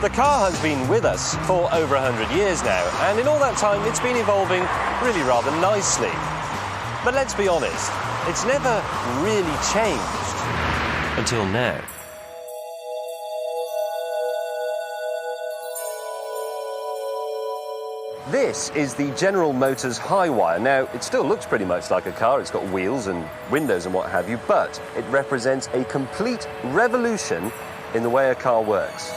The car has been with us for over 100 years now, and in all that time it's been evolving really rather nicely. But let's be honest, it's never really changed. Until now. This is the General Motors Highwire. Now, it still looks pretty much like a car. It's got wheels and windows and what have you, but it represents a complete revolution in the way a car works.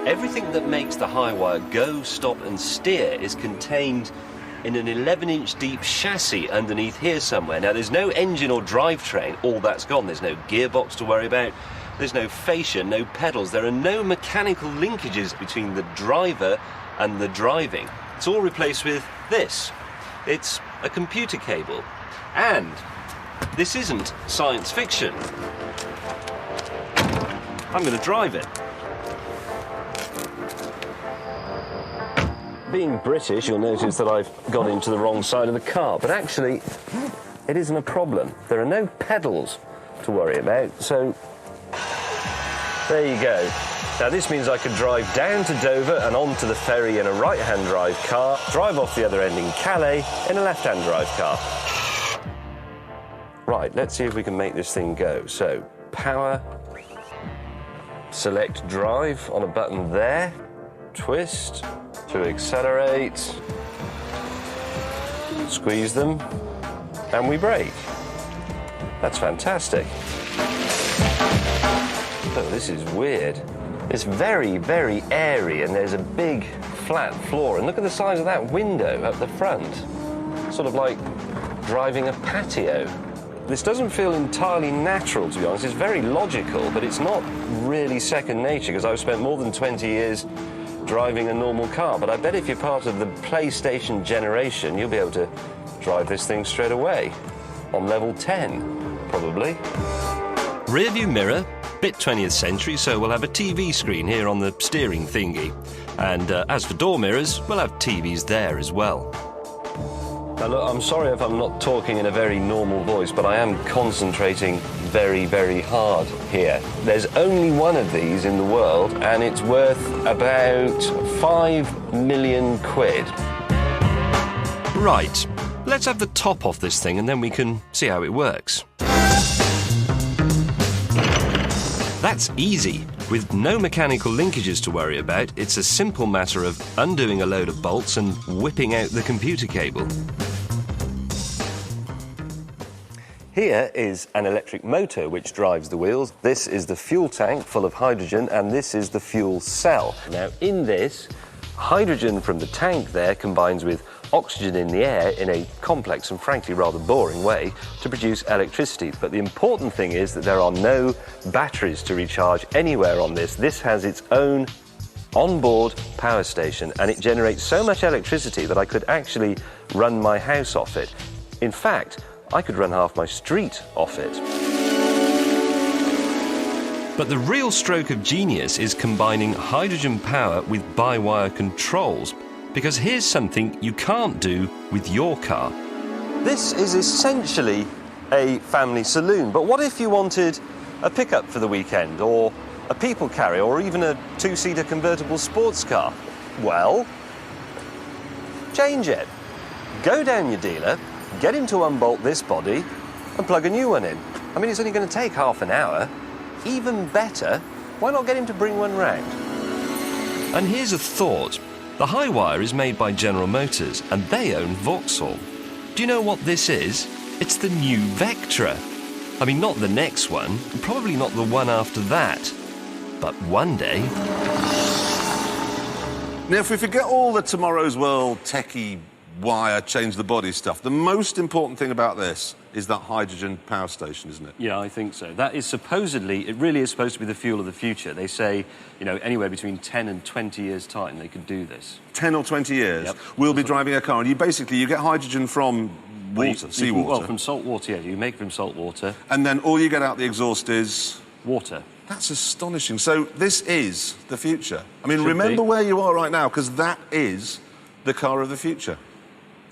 Everything that makes the Highwire go, stop and steer is contained in an 11-inch deep chassis underneath here somewhere. Now, there's no engine or drivetrain. All that's gone. There's no gearbox to worry about. There's no fascia, no pedals. There are no mechanical linkages between the driver and the driving. It's all replaced with this. It's a computer cable. And this isn't science fiction. I'm going to drive it. Being British, you'll notice that I've gone into the wrong side of the car, but actually, it isn't a problem. There are no pedals to worry about, so there you go. Now, this means I could drive down to Dover and onto the ferry in a right-hand drive car, drive off the other end in Calais in a left-hand drive car. Right, let's see if we can make this thing go. So, power, select drive on a button there, twist to accelerate, squeeze them, and we brake. That's fantastic. Oh, this is weird. It's very, very airy, and there's a big flat floor. And look at the size of that window up the front. Sort of like driving a patio. This doesn't feel entirely natural, to be honest. It's very logical, but it's not really second nature, because I've spent more than 20 years driving a normal car. But I bet if you're part of the PlayStation generation, you'll be able to drive this thing straight away. On level 10, probably. Rear view mirror. Bit 20th century, so we'll have a TV screen here on the steering thingy. And as for door mirrors, we'll have TVs there as well. Now look, I'm sorry if I'm not talking in a very normal voice, but I am concentrating very, very hard here. There's only one of these in the world, and it's worth about 5 million quid. Right, let's have the top off this thing and then we can see how it works. That's easy. With no mechanical linkages to worry about, it's a simple matter of undoing a load of bolts and whipping out the computer cable. Here is an electric motor which drives the wheels. This is the fuel tank full of hydrogen, and this is the fuel cell. Now, in this, hydrogen from the tank there combines with oxygen in the air in a complex and frankly rather boring way to produce electricity. But the important thing is that there are no batteries to recharge anywhere on this. This has its own onboard power station, and it generates so much electricity that I could actually run my house off it. In fact, I could run half my street off it. But the real stroke of genius is combining hydrogen power with by-wire controls, because here's something you can't do with your car. This is essentially a family saloon, but what if you wanted a pickup for the weekend, or a people carrier, or even a two-seater convertible sports car? Well, change it. Go down your dealer, get him to unbolt this body, and plug a new one in. I mean, it's only going to take half an hour. Even better, why not get him to bring one round? And here's a thought. The Highwire is made by General Motors, and they own Vauxhall. Do you know what this is? It's the new Vectra. I mean, not the next one, probably not the one after that, but one day. Now, if we forget all the tomorrow's world techie wire, change the body stuff, the most important thing about this is that hydrogen power station, isn't it? Yeah, I think so. That is supposedly, it really is supposed to be the fuel of the future. They say, you know, anywhere between 10 and 20 years' time they could do this. 10 or 20 years? Yep. We'll be driving a car, and you get hydrogen from water, seawater. Well, from salt water, yeah. You make it from salt water. And then all you get out the exhaust is water. That's astonishing. So this is the future. I mean, remember where you are right now, because that is the car of the future.